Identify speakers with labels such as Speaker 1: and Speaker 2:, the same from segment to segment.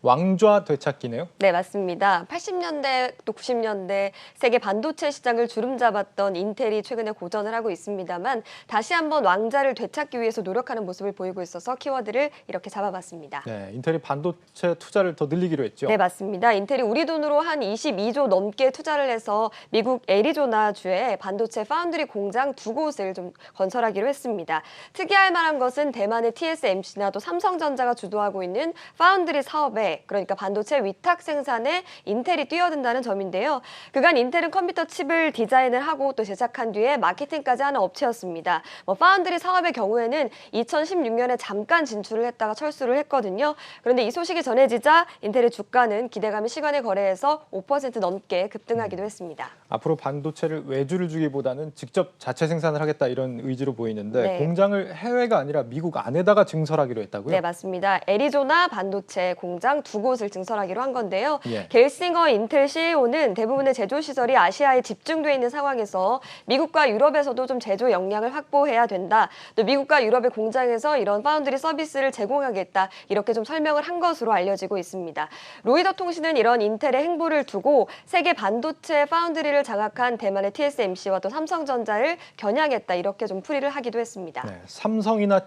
Speaker 1: 왕좌 되찾기네요.
Speaker 2: 네, 맞습니다. 80년대 또 90년대 세계 반도체 시장을 주름잡았던 인텔이 최근에 고전을 하고 있습니다만 다시 한번 왕좌를 되찾기 위해서 노력하는 모습을 보이고 있어서 키워드를 이렇게 잡아봤습니다.
Speaker 1: 네, 인텔이 반도체 투자를 더 늘리기로 했죠.
Speaker 2: 네, 맞습니다. 인텔이 우리 돈으로 한 22조 넘게 투자를 해서 미국 애리조나주에 반도체 파운드리 공장 2곳을 좀 건설하기로 했습니다. 특이할 만한 것은 대만의 TSMC나 또 삼성전자가 주도하고 있는 파운드리 사업에 그러니까 반도체 위탁 생산에 인텔이 뛰어든다는 점인데요. 그간 인텔은 컴퓨터 칩을 디자인을 하고 또 제작한 뒤에 마케팅까지 하는 업체였습니다. 파운드리 사업의 경우에는 2016년에 잠깐 진출을 했다가 철수를 했거든요. 그런데 이 소식이 전해지자 인텔의 주가는 기대감이 시간의 거래에서 5% 넘게 급등하기도 했습니다.
Speaker 1: 앞으로 반도체를 외주를 주기보다는 직접 자체 생산을 하겠다 이런 의지로 보이는데
Speaker 2: 네.
Speaker 1: 공장을 해외가 아니라 미국 안에다가 증설하기로 했다고요?
Speaker 2: 네, 맞습니다. 애리조나 반도체 공장 2곳을 증설하기로 한 건데요.
Speaker 1: 예.
Speaker 2: 겔싱어 인텔 CEO는 대부분의 제조 시설이 아시아에 집중돼 있는 상황에서 미국과 유럽에서도 좀 제조 역량을 확보해야 된다. 또 미국과 유럽의 공장에서 이런 파운드리 서비스를 제공하겠다. 이렇게 좀 설명을 한 것으로 알려지고 있습니다. 로이더 통신은 이런 인텔의 행보를 두고 세계 반도체 파운드리를 장악한 대만의 TSMC와 또 삼성전자를 겨냥했다. 이렇게 좀 풀이를 하기도 했습니다.
Speaker 1: 네, 삼성이나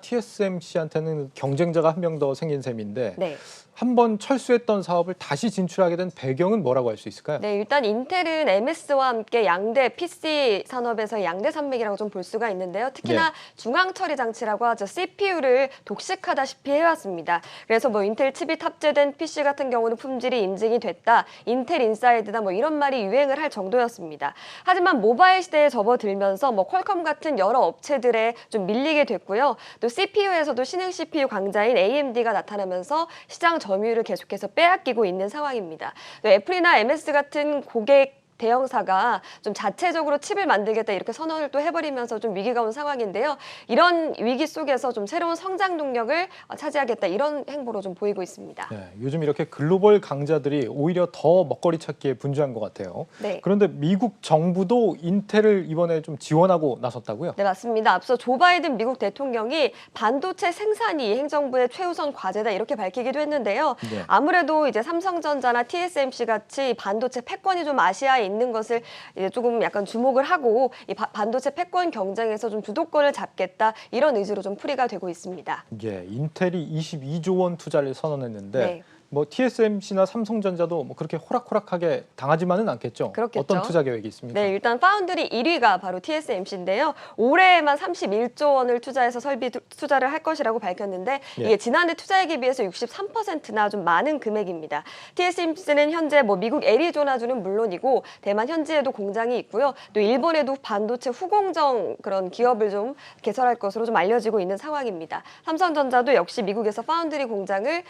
Speaker 1: TSMC한테는 경쟁자가 한 명 더 생긴 셈인데
Speaker 2: 네.
Speaker 1: 한번 철수했던 사업을 다시 진출하게 된 배경은 뭐라고 할 수 있을까요?
Speaker 2: 네, 일단 인텔은 MS와 함께 양대 PC 산업에서 양대 산맥이라고 좀 볼 수가 있는데요. 특히나 중앙 처리 장치라고 하죠. CPU를 독식하다시피 해왔습니다. 그래서 인텔 칩이 탑재된 PC 같은 경우는 품질이 인증이 됐다. 인텔 인사이드다 이런 말이 유행을 할 정도였습니다. 하지만 모바일 시대에 접어들면서 퀄컴 같은 여러 업체들에 좀 밀리게 됐고요. 또 CPU에서도 신흥 CPU 강자인 AMD가 나타나면서 시장 점유율을 계속해서 빼앗기고 있는 상황입니다. 애플이나 MS 같은 고객 대형사가 좀 자체적으로 칩을 만들겠다 이렇게 선언을 또 해버리면서 좀 위기가 온 상황인데요. 이런 위기 속에서 좀 새로운 성장 동력을 차지하겠다 이런 행보로 좀 보이고 있습니다.
Speaker 1: 네, 요즘 이렇게 글로벌 강자들이 오히려 더 먹거리 찾기에 분주한 것 같아요.
Speaker 2: 네.
Speaker 1: 그런데 미국 정부도 인텔을 이번에 좀 지원하고 나섰다고요?
Speaker 2: 네, 맞습니다. 앞서 조 바이든 미국 대통령이 반도체 생산이 행정부의 최우선 과제다 이렇게 밝히기도 했는데요.
Speaker 1: 네.
Speaker 2: 아무래도 이제 삼성전자나 TSMC 같이 반도체 패권이 좀 아시아에 있는 것을 이제 조금 약간 주목을 하고 이 반도체 패권 경쟁에서 좀 주도권을 잡겠다 이런 의지로 좀 풀이가 되고 있습니다.
Speaker 1: 예, 인텔이 22조 원 투자를 선언했는데
Speaker 2: 네.
Speaker 1: TSMC나 삼성전자도 그렇게 호락호락하게 당하지만은 않겠죠?
Speaker 2: 그렇겠죠.
Speaker 1: 어떤 투자 계획이 있습니까?
Speaker 2: 네, 일단 파운드리 1위가 바로 TSMC인데요. 올해에만 31조 원을 투자해서 설비 투자를 할 것이라고 밝혔는데 이게 지난해 투자액에 비해서 63%나 좀 많은 금액입니다. TSMC는 현재 미국 애리조나주는 물론이고 대만 현지에도 공장이 있고요. 또 일본에도 반도체 후공정 그런 기업을 좀 개설할 것으로 좀 알려지고 있는 상황입니다. 삼성전자도 역시 미국에서 파운드리 공장을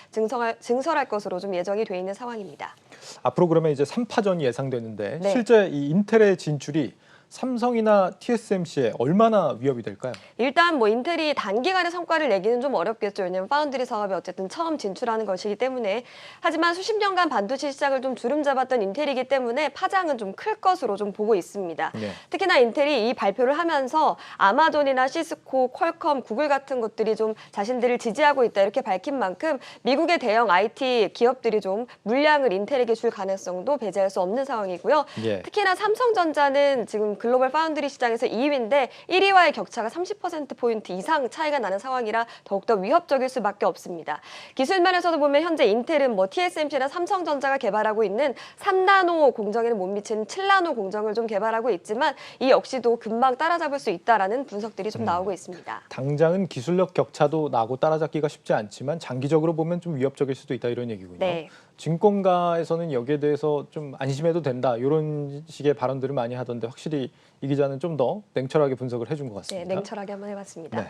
Speaker 2: 증설할 것으로 좀 예정이 돼 있는 상황입니다.
Speaker 1: 앞으로 그러면 이제 3파전이 예상되는데
Speaker 2: 네.
Speaker 1: 실제 이 인텔의 진출이 삼성이나 TSMC에 얼마나 위협이 될까요?
Speaker 2: 일단 인텔이 단기간에 성과를 내기는 좀 어렵겠죠. 왜냐하면 파운드리 사업에 어쨌든 처음 진출하는 것이기 때문에. 하지만 수십 년간 반도체 시장을 좀 주름잡았던 인텔이기 때문에 파장은 좀 클 것으로 좀 보고 있습니다.
Speaker 1: 네.
Speaker 2: 특히나 인텔이 이 발표를 하면서 아마존이나 시스코, 퀄컴, 구글 같은 것들이 좀 자신들을 지지하고 있다 이렇게 밝힌 만큼 미국의 대형 IT 기업들이 좀 물량을 인텔에게 줄 가능성도 배제할 수 없는 상황이고요.
Speaker 1: 예.
Speaker 2: 특히나 삼성전자는 지금 글로벌 파운드리 시장에서 2위인데 1위와의 격차가 30%포인트 이상 차이가 나는 상황이라 더욱더 위협적일 수밖에 없습니다. 기술 면에서도 보면 현재 인텔은 TSMC나 삼성전자가 개발하고 있는 3나노 공정에는 못 미치는 7나노 공정을 좀 개발하고 있지만 이 역시도 금방 따라잡을 수 있다라는 분석들이 좀 나오고 있습니다.
Speaker 1: 당장은 기술력 격차도 나고 따라잡기가 쉽지 않지만 장기적으로 보면 좀 위협적일 수도 있다 이런 얘기군요.
Speaker 2: 네.
Speaker 1: 증권가에서는 여기에 대해서 좀 안심해도 된다 이런 식의 발언들을 많이 하던데 확실히 이 기자는 좀 더 냉철하게 분석을 해준 것
Speaker 2: 네,
Speaker 1: 같습니다.
Speaker 2: 냉철하게 한번 해봤습니다.
Speaker 1: 네.